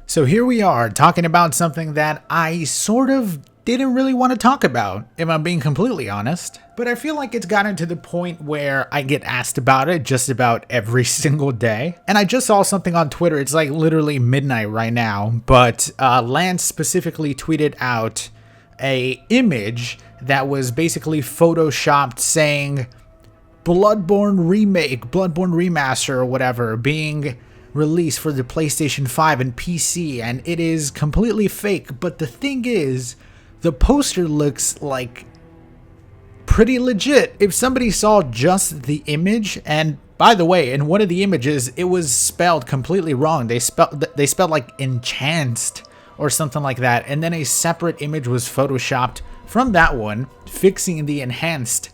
So here we are talking about something that I sort of didn't really want to talk about, if I'm being completely honest. But I feel like it's gotten to the point where I get asked about it just about every single day. And I just saw something on Twitter, it's like literally midnight right now, but Lance specifically tweeted out a image that was basically photoshopped saying Bloodborne Remake, Bloodborne Remaster or whatever, being released for the PlayStation 5 and PC, and it is completely fake. But the thing is, the poster looks like pretty legit. If somebody saw just the image, and by the way, in one of the images, it was spelled completely wrong. They spelled like enchanced or something like that, and then a separate image was photoshopped from that one, fixing the enhanced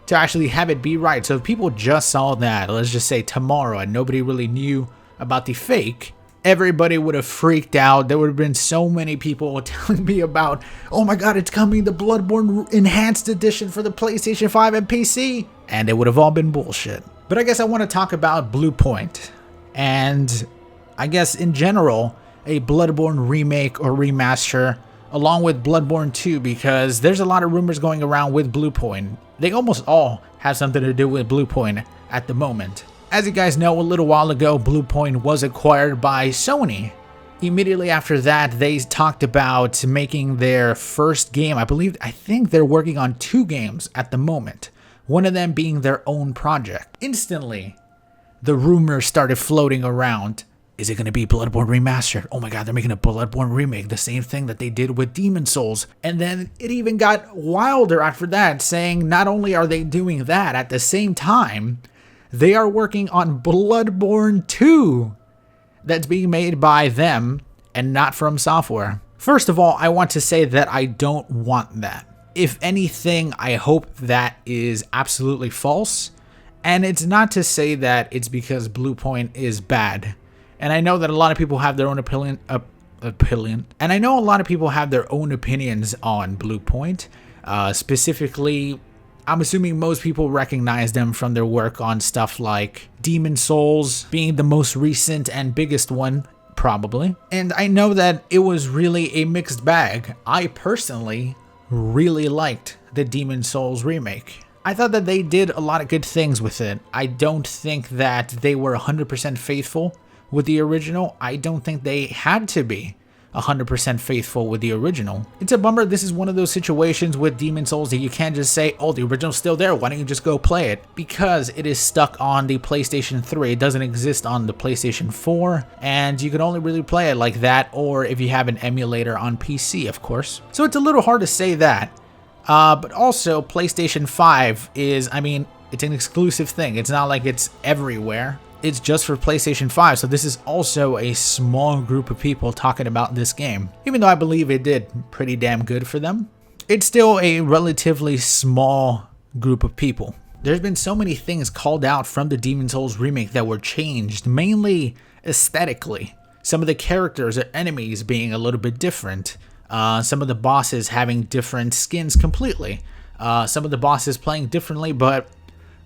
to actually have it be right. So if people just saw that, let's just say tomorrow, and nobody really knew about the fake, everybody would have freaked out. There would have been so many people telling me about, oh my god, it's coming, the Bloodborne Enhanced Edition for the PlayStation 5 and PC, and it would have all been bullshit. But I guess I want to talk about Bluepoint, and I guess in general, a Bloodborne remake or remaster, along with Bloodborne 2, because there's a lot of rumors going around with Bluepoint. They almost all have something to do with Bluepoint at the moment. As you guys know, a little while ago, Bluepoint was acquired by Sony. Immediately after that, they talked about making their first game. I think they're working on 2 games at the moment, one of them being their own project. Instantly, the rumors started floating around. Is it going to be Bloodborne Remastered? Oh my god, they're making a Bloodborne remake, the same thing that they did with Demon Souls. And then it even got wilder after that, saying not only are they doing that, at the same time, they are working on Bloodborne 2 that's being made by them and not From Software. First of all, I want to say that I don't want that. If anything, I hope that is absolutely false. And it's not to say that it's because Bluepoint is bad. And I know that a lot of people have their own opinion. And I know a lot of people have their own opinions on Bluepoint. Specifically, I'm assuming most people recognize them from their work on stuff like Demon Souls being the most recent and biggest one, probably. And I know that it was really a mixed bag. I personally really liked the Demon Souls remake. I thought that they did a lot of good things with it. I don't think that they were 100% faithful with the original. I don't think they had to be 100% faithful with the original. It's a bummer. This is one of those situations with Demon Souls that you can't just say, oh, the original's still there, why don't you just go play it? Because it is stuck on the PlayStation 3. It doesn't exist on the PlayStation 4, and you can only really play it like that, or if you have an emulator on PC, of course. So it's a little hard to say that. But also, PlayStation 5 is, it's an exclusive thing. It's not like it's everywhere. It's just for PlayStation 5, so this is also a small group of people talking about this game. Even though I believe it did pretty damn good for them, it's still a relatively small group of people. There's been so many things called out from the Demon Souls remake that were changed, mainly aesthetically. Some of the characters or enemies being a little bit different. Some of the bosses having different skins completely. Some of the bosses playing differently, but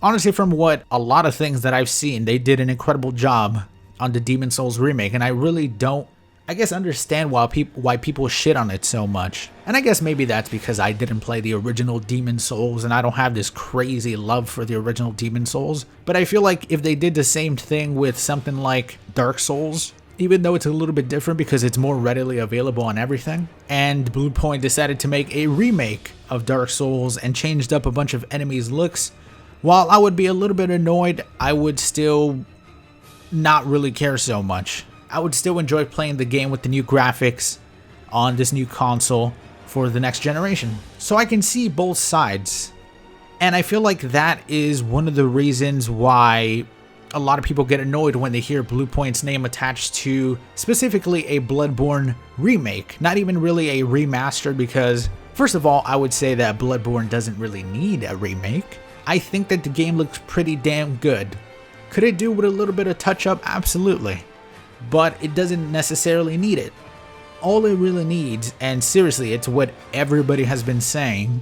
honestly, from what a lot of things that I've seen, they did an incredible job on the Demon Souls remake, and I really don't, understand why people shit on it so much. And I guess maybe that's because I didn't play the original Demon Souls, and I don't have this crazy love for the original Demon Souls. But I feel like if they did the same thing with something like Dark Souls, even though it's a little bit different because it's more readily available on everything, and Bluepoint decided to make a remake of Dark Souls and changed up a bunch of enemies' looks, while I would be a little bit annoyed, I would still not really care so much. I would still enjoy playing the game with the new graphics on this new console for the next generation. So I can see both sides. And I feel like that is one of the reasons why a lot of people get annoyed when they hear Bluepoint's name attached to specifically a Bloodborne remake. Not even really a remastered, because first of all, I would say that Bloodborne doesn't really need a remake. I think that the game looks pretty damn good. Could it do with a little bit of touch-up? Absolutely. But it doesn't necessarily need it. All it really needs, and seriously, it's what everybody has been saying,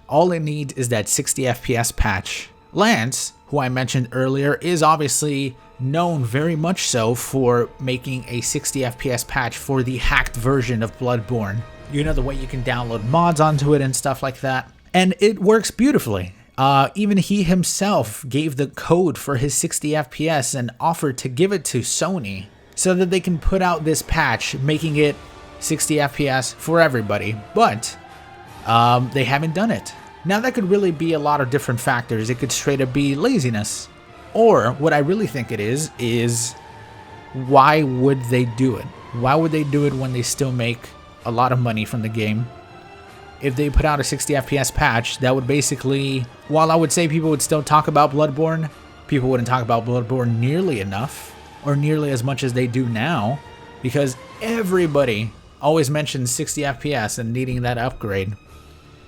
all it needs is that 60 FPS patch. Lance, who I mentioned earlier, is obviously known very much so for making a 60 FPS patch for the hacked version of Bloodborne. You know, the way you can download mods onto it and stuff like that. And it works beautifully. Even he himself gave the code for his 60 FPS and offered to give it to Sony so that they can put out this patch, making it 60 FPS for everybody. But they haven't done it. Now that could really be a lot of different factors. It could straight up be laziness. Or what I really think it is why would they do it? Why would they do it when they still make a lot of money from the game? If they put out a 60 FPS patch, that would basically, while I would say people would still talk about Bloodborne, people wouldn't talk about Bloodborne nearly enough, or nearly as much as they do now, because everybody always mentions 60 FPS and needing that upgrade.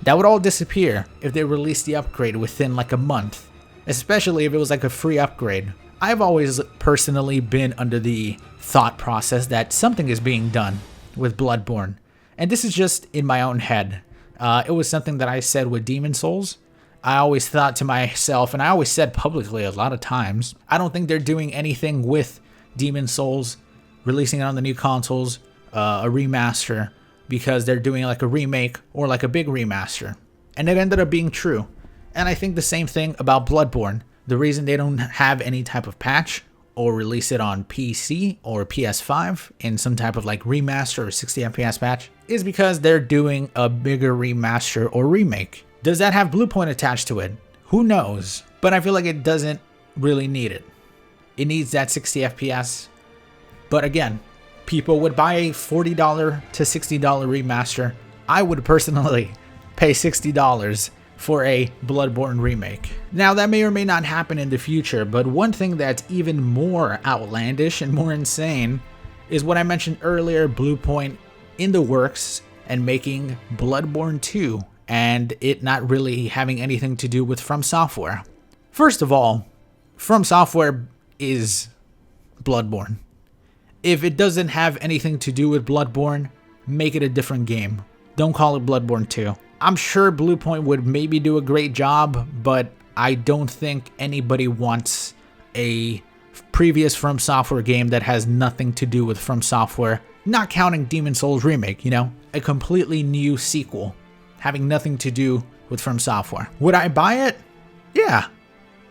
That would all disappear if they released the upgrade within like a month, especially if it was like a free upgrade. I've always personally been under the thought process that something is being done with Bloodborne, and this is just in my own head. It was something that I said with Demon Souls. I always thought to myself, and I always said publicly a lot of times, I don't think they're doing anything with Demon Souls, releasing it on the new consoles, a remaster, because they're doing like a remake or like a big remaster. And it ended up being true. And I think the same thing about Bloodborne. The reason they don't have any type of patch or release it on PC or PS5 in some type of like remaster or 60 FPS patch is because they're doing a bigger remaster or remake. Does that have Bluepoint attached to it? Who knows? But I feel like it doesn't really need it. It needs that 60 FPS. But again, people would buy a $40 to $60 remaster. I would personally pay $60 for a Bloodborne remake. Now that may or may not happen in the future, but one thing that's even more outlandish and more insane is what I mentioned earlier, Bluepoint in the works and making Bloodborne 2 and it not really having anything to do with From Software. First of all, From Software is Bloodborne. If it doesn't have anything to do with Bloodborne, make it a different game. Don't call it Bloodborne 2. I'm sure Bluepoint would maybe do a great job, but I don't think anybody wants a previous From Software game that has nothing to do with From Software, not counting Demon Souls Remake, you know? A completely new sequel, having nothing to do with From Software. Would I buy it? Yeah.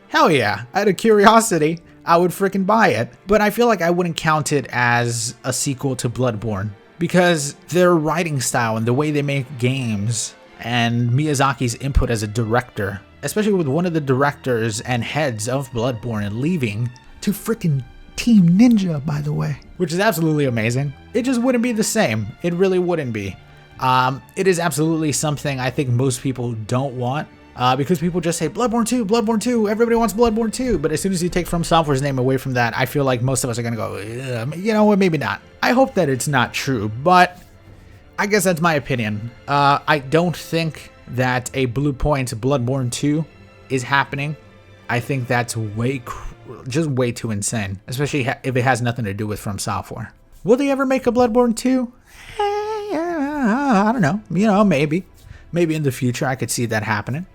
Hell yeah. Out of curiosity, I would freaking buy it. But I feel like I wouldn't count it as a sequel to Bloodborne, because their writing style and the way they make games and Miyazaki's input as a director, especially with one of the directors and heads of Bloodborne leaving to freaking Team Ninja, by the way, which is absolutely amazing. It just wouldn't be the same. It really wouldn't be. It is absolutely something I think most people don't want, because people just say Bloodborne 2, Bloodborne 2, everybody wants Bloodborne 2, but as soon as you take From Software's name away from that, I feel like most of us are gonna go, you know what, maybe not. I hope that it's not true, but I guess that's my opinion. I don't think that a Bluepoint Bloodborne 2 is happening. I think that's just way too insane, especially if it has nothing to do with From Software. Will they ever make a Bloodborne 2? I don't know. You know, maybe. Maybe in the future I could see that happening,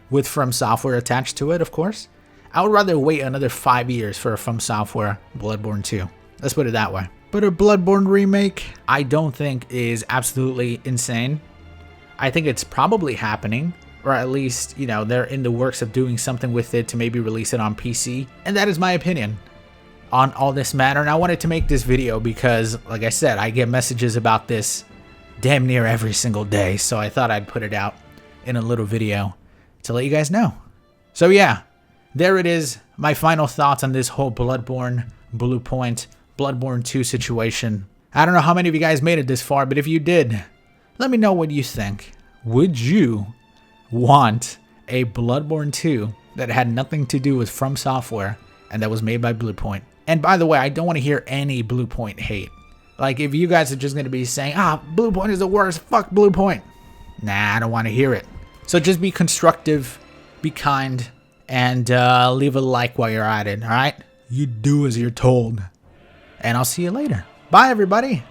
with From Software attached to it, of course. I would rather wait another 5 years for a From Software Bloodborne 2. Let's put it that way. But a Bloodborne remake, I don't think is absolutely insane. I think it's probably happening, or at least, you know, they're in the works of doing something with it to maybe release it on PC. And that is my opinion on all this matter. And I wanted to make this video because, like I said, I get messages about this damn near every single day. So I thought I'd put it out in a little video to let you guys know. So yeah, there it is. My final thoughts on this whole Bloodborne, Bluepoint, Bloodborne 2 situation. I don't know how many of you guys made it this far, but if you did, let me know what you think. Would you want a Bloodborne 2 that had nothing to do with From Software and that was made by Bluepoint? And by the way, I don't want to hear any Bluepoint hate. Like, if you guys are just going to be saying, Bluepoint is the worst, fuck Bluepoint. Nah, I don't want to hear it. So just be constructive, be kind, and leave a like while you're at it, alright? You do as you're told. And I'll see you later. Bye, everybody.